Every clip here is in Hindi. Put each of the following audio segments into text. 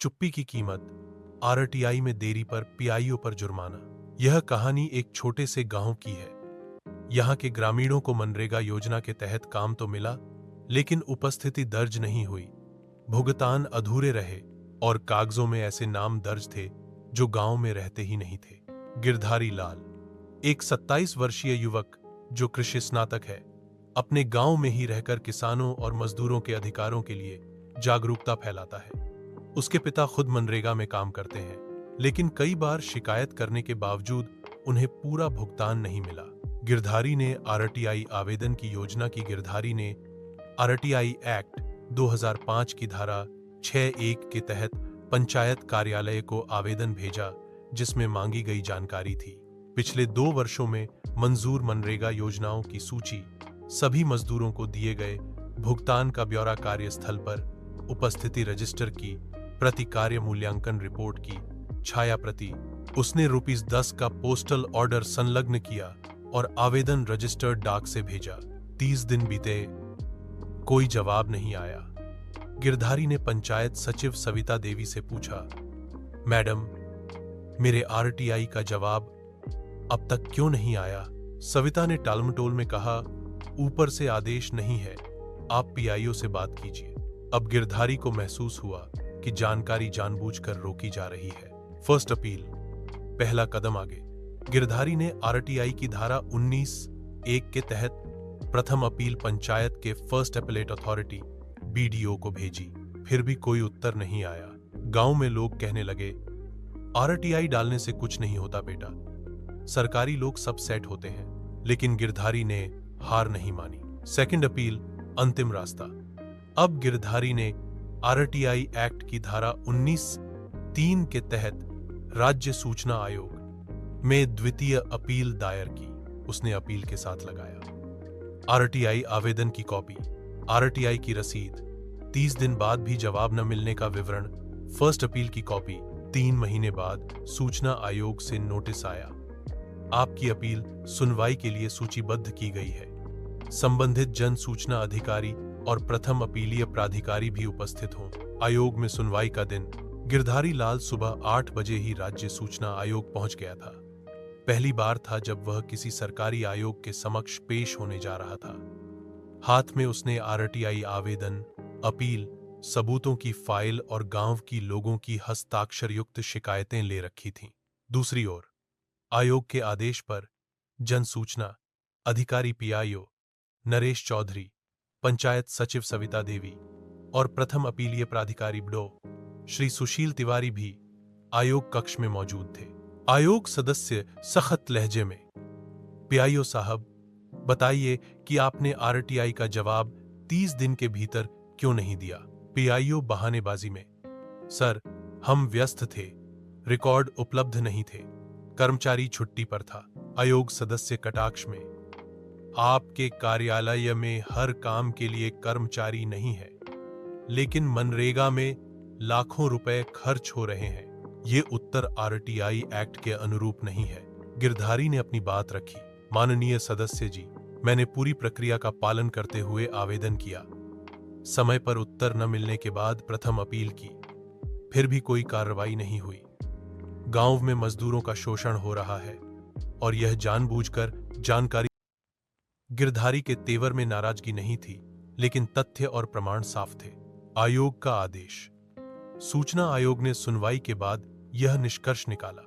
चुप्पी की कीमत, आरटीआई में देरी पर पीआईओ पर जुर्माना। यह कहानी एक छोटे से गांव की है। यहाँ के ग्रामीणों को मनरेगा योजना के तहत काम तो मिला, लेकिन उपस्थिति दर्ज नहीं हुई, भुगतान अधूरे रहे और कागजों में ऐसे नाम दर्ज थे जो गांव में रहते ही नहीं थे। गिरधारी लाल, एक 27 वर्षीय युवक जो कृषि स्नातक है, अपने गांव में ही रहकर किसानों और मजदूरों के अधिकारों के लिए जागरूकता फैलाता है। उसके पिता खुद मनरेगा में काम करते हैं, लेकिन कई बार शिकायत करने के बावजूद उन्हें पूरा भुगतान नहीं मिला। गिरधारी ने आरटीआई आवेदन की योजना की। गिरधारी ने आरटीआई एक्ट 2005 की धारा 6(1) के तहत पंचायत कार्यालय को आवेदन भेजा, जिसमें मांगी गई जानकारी थी पिछले 2 वर्षों में मंजूर मनरेगा योजनाओं की सूची, सभी मजदूरों को दिए गए भुगतान का ब्यौरा, कार्यस्थल पर उपस्थिति रजिस्टर की प्रति, कार्य मूल्यांकन रिपोर्ट की छाया प्रति। उसने ₹10 का पोस्टल ऑर्डर संलग्न किया और आवेदन रजिस्टर्ड डाक से भेजा। 30 दिन बीते, कोई जवाब नहीं आया। गिरधारी ने पंचायत सचिव सविता देवी से पूछा, मैडम, मेरे आरटीआई का जवाब अब तक क्यों नहीं आया? सविता ने टालमटोल में कहा, ऊपर से आदेश नहीं है, आप पीआईओ से बात कीजिए। अब गिरधारी को महसूस हुआ कि जानकारी जानबूझकर रोकी जा रही है। फर्स्ट अपील, पहला कदम आगे। गिरधारी ने आरटीआई की धारा 19(1) के तहत प्रथम अपील पंचायत के फर्स्ट अपीलेट अथॉरिटी बीडीओ को भेजी। फिर भी कोई उत्तर नहीं आया। गांव में लोग कहने लगे, आरटीआई डालने से कुछ नहीं होता बेटा, सरकारी लोग सब सेट होते हैं। लेकिन गिरधारी ने हार नहीं मानी। सेकंड अपील, अंतिम रास्ता। अब गिरधारी ने आरटीआई एक्ट की धारा 19(3) के तहत राज्य सूचना आयोग में द्वितीय अपील दायर की। उसने अपील के साथ लगाया आरटीआई आवेदन की कॉपी, आरटीआई की रसीद, 30 दिन बाद भी जवाब न मिलने का विवरण, फर्स्ट अपील की कॉपी। 3 महीने बाद सूचना आयोग से नोटिस आया, आपकी अपील सुनवाई के लिए सूचीबद्ध की गई है। संबंधित जन सूचना अधिकारी और प्रथम अपीलीय प्राधिकारी भी उपस्थित हों। आयोग में सुनवाई का दिन। गिरधारी लाल सुबह 8 बजे ही राज्य सूचना आयोग पहुंच गया था। पहली बार था जब वह किसी सरकारी आयोग के समक्ष पेश होने जा रहा था। हाथ में उसने आरटीआई आवेदन, अपील, सबूतों की फाइल और गांव की लोगों की हस्ताक्षरयुक्त शिकायतें ले रखी थीं। दूसरी ओर आयोग के आदेश पर जन सूचना अधिकारी पीआईओ नरेश चौधरी, पंचायत सचिव सविता देवी और प्रथम अपीलीय प्राधिकारी बड़ो श्री सुशील तिवारी भी आयोग कक्ष में मौजूद थे। आयोग सदस्य सख्त लहजे में, पीआईओ साहब, बताइए कि आपने आरटीआई का जवाब 30 दिन के भीतर क्यों नहीं दिया? पीआईओ बहानेबाजी में, सर, हम व्यस्त थे, रिकॉर्ड उपलब्ध नहीं थे, कर्मचारी छुट्टी पर था। आयोग सदस्य कटाक्ष में, आपके कार्यालय में हर काम के लिए कर्मचारी नहीं है, लेकिन मनरेगा में लाखों रुपए खर्च हो रहे हैं। ये उत्तर आरटीआई एक्ट के अनुरूप नहीं है। गिरधारी ने अपनी बात रखी, माननीय सदस्य जी, मैंने पूरी प्रक्रिया का पालन करते हुए आवेदन किया। समय पर उत्तर न मिलने के बाद प्रथम अपील की, फिर भी कोई कार्रवाई नहीं हुई। गांव में मजदूरों का शोषण हो रहा है और यह जानबूझकर जानकारी। गिरधारी के तेवर में नाराजगी नहीं थी, लेकिन तथ्य और प्रमाण साफ थे। आयोग का आदेश। सूचना आयोग ने सुनवाई के बाद यह निष्कर्ष निकाला,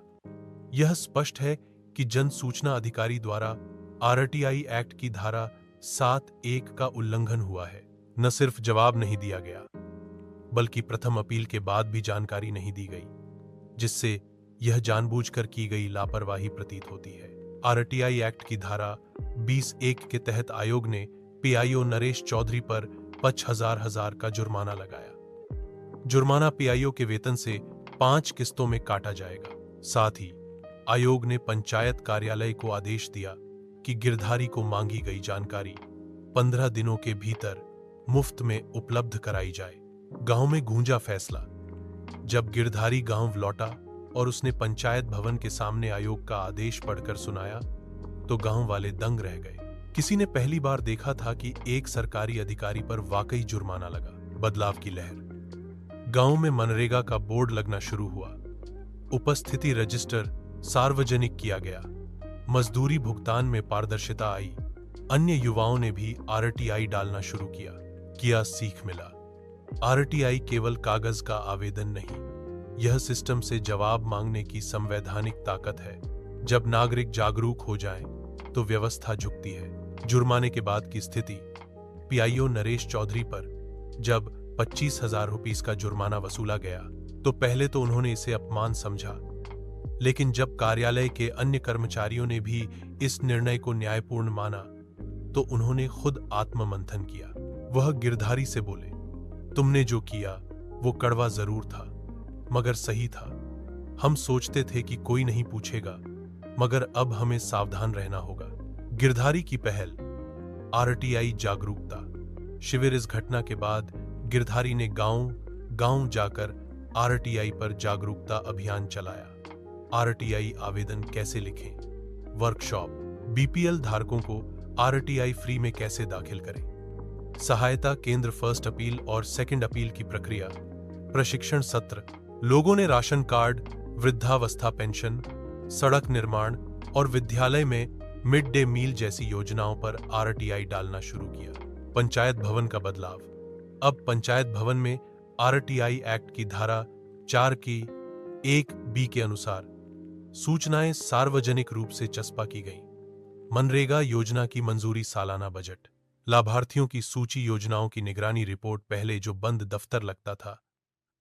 यह स्पष्ट है कि जन सूचना अधिकारी द्वारा आरटीआई एक्ट की धारा 7(1) का उल्लंघन हुआ है। न सिर्फ जवाब नहीं दिया गया, बल्कि प्रथम अपील के बाद भी जानकारी नहीं दी गई, जिससे यह जानबूझकर की गई लापरवाही प्रतीत होती है। आरटीआई एक्ट की धारा 20(1) के तहत आयोग ने पीआईओ नरेश चौधरी पर 50,000 का जुर्माना लगाया। जुर्माना पीआईओ के वेतन से 5 किस्तों में काटा जाएगा। साथ ही आयोग ने पंचायत कार्यालय को आदेश दिया कि गिरधारी को मांगी गई जानकारी 15 दिनों के भीतर मुफ्त में उपलब्ध कराई जाए। गांव में गूंजा फैसला। जब गिरधारी गांव लौटा और उसने पंचायत भवन के सामने आयोग का आदेश पढ़कर सुनाया, तो गांव वाले दंग रह गए। किसी ने पहली बार देखा था कि एक सरकारी अधिकारी पर वाकई जुर्माना लगा। बदलाव की लहर। गांव में मनरेगा का बोर्ड लगना शुरू हुआ। उपस्थिति रजिस्टर सार्वजनिक किया गया। मजदूरी भुगतान में पारदर्शिता आई। अन्य युवाओं ने भी आरटीआई डालना शुरू किया। सीख मिला। आरटीआई केवल कागज का आवेदन नहीं, यह सिस्टम से जवाब मांगने की संवैधानिक ताकत है। जब नागरिक जागरूक हो जाएं, तो व्यवस्था झुकती है। जुर्माने के बाद की स्थिति। पीआईओ नरेश चौधरी पर जब 25,000 रुपीस का जुर्माना वसूला गया तो पहले तो उन्होंने इसे अपमान समझा, लेकिन जब कार्यालय के अन्य कर्मचारियों ने भी इस निर्णय को न्यायपूर्ण माना तो उन्होंने खुद आत्ममंथन किया। वह गिरधारी से बोले, तुमने जो किया वो कड़वा जरूर था, मगर सही था। हम सोचते थे कि कोई नहीं पूछेगा, मगर अब हमें सावधान रहना होगा। गिरधारी की पहल, आरटीआई जागरूकता शिविर। इस घटना के बाद गिरधारी ने गांव-गांव जाकर आरटीआई पर जागरूकता अभियान चलाया। आरटीआई आवेदन कैसे लिखें, वर्कशॉप, बीपीएल धारकों को आरटीआई फ्री में कैसे दाखिल करें, सहायता केंद्र, फर्स्ट अपील और सेकंड अपील की प्रक्रिया, प्रशिक्षण सत्र। लोगों ने राशन कार्ड, वृद्धावस्था पेंशन, सड़क निर्माण और विद्यालय में मिड डे मील जैसी योजनाओं पर आरटीआई डालना शुरू किया। पंचायत भवन का बदलाव। अब पंचायत भवन में आरटीआई एक्ट की धारा 4 की 1B के अनुसार सूचनाएं सार्वजनिक रूप से चस्पा की गईं। मनरेगा योजना की मंजूरी, सालाना बजट, लाभार्थियों की सूची, योजनाओं की निगरानी रिपोर्ट। पहले जो बंद दफ्तर लगता था,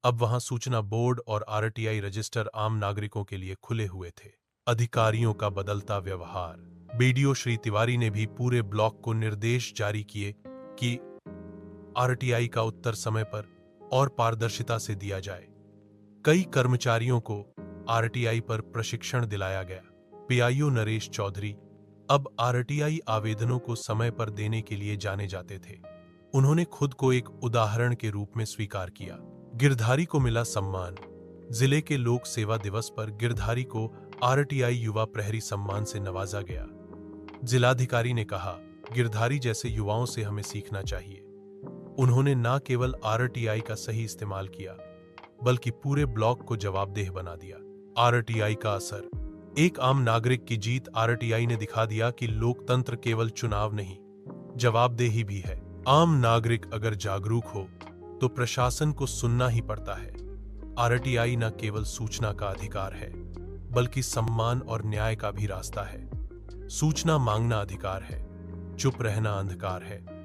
अब वहां सूचना बोर्ड और आरटीआई रजिस्टर आम नागरिकों के लिए खुले हुए थे। अधिकारियों का बदलता व्यवहार। बीडीओ श्री तिवारी ने भी पूरे ब्लॉक को निर्देश जारी किए कि आरटीआई का उत्तर समय पर और पारदर्शिता से दिया जाए। कई कर्मचारियों को आरटीआई पर प्रशिक्षण दिलाया गया। पीआईओ नरेश चौधरी अब आरटीआई आवेदनों को समय पर देने के लिए जाने जाते थे। उन्होंने खुद को एक उदाहरण के रूप में स्वीकार किया। गिरधारी को मिला सम्मान। जिले के लोक सेवा दिवस पर गिरधारी को आरटीआई युवा प्रहरी सम्मान से नवाजा गया। जिलाधिकारी ने कहा, गिरधारी जैसे युवाओं से हमें सीखना चाहिए। उन्होंने न केवल आरटीआई का सही इस्तेमाल किया, बल्कि पूरे ब्लॉक को जवाबदेह बना दिया। आरटीआई का असर। एक आम नागरिक की जीत। आरटीआई ने दिखा दिया कि लोकतंत्र केवल चुनाव नहीं, जवाबदेही भी है। आम नागरिक अगर जागरूक हो तो प्रशासन को सुनना ही पड़ता है। आरटीआई न केवल सूचना का अधिकार है, बल्कि सम्मान और न्याय का भी रास्ता है। सूचना मांगना अधिकार है, चुप रहना अंधकार है।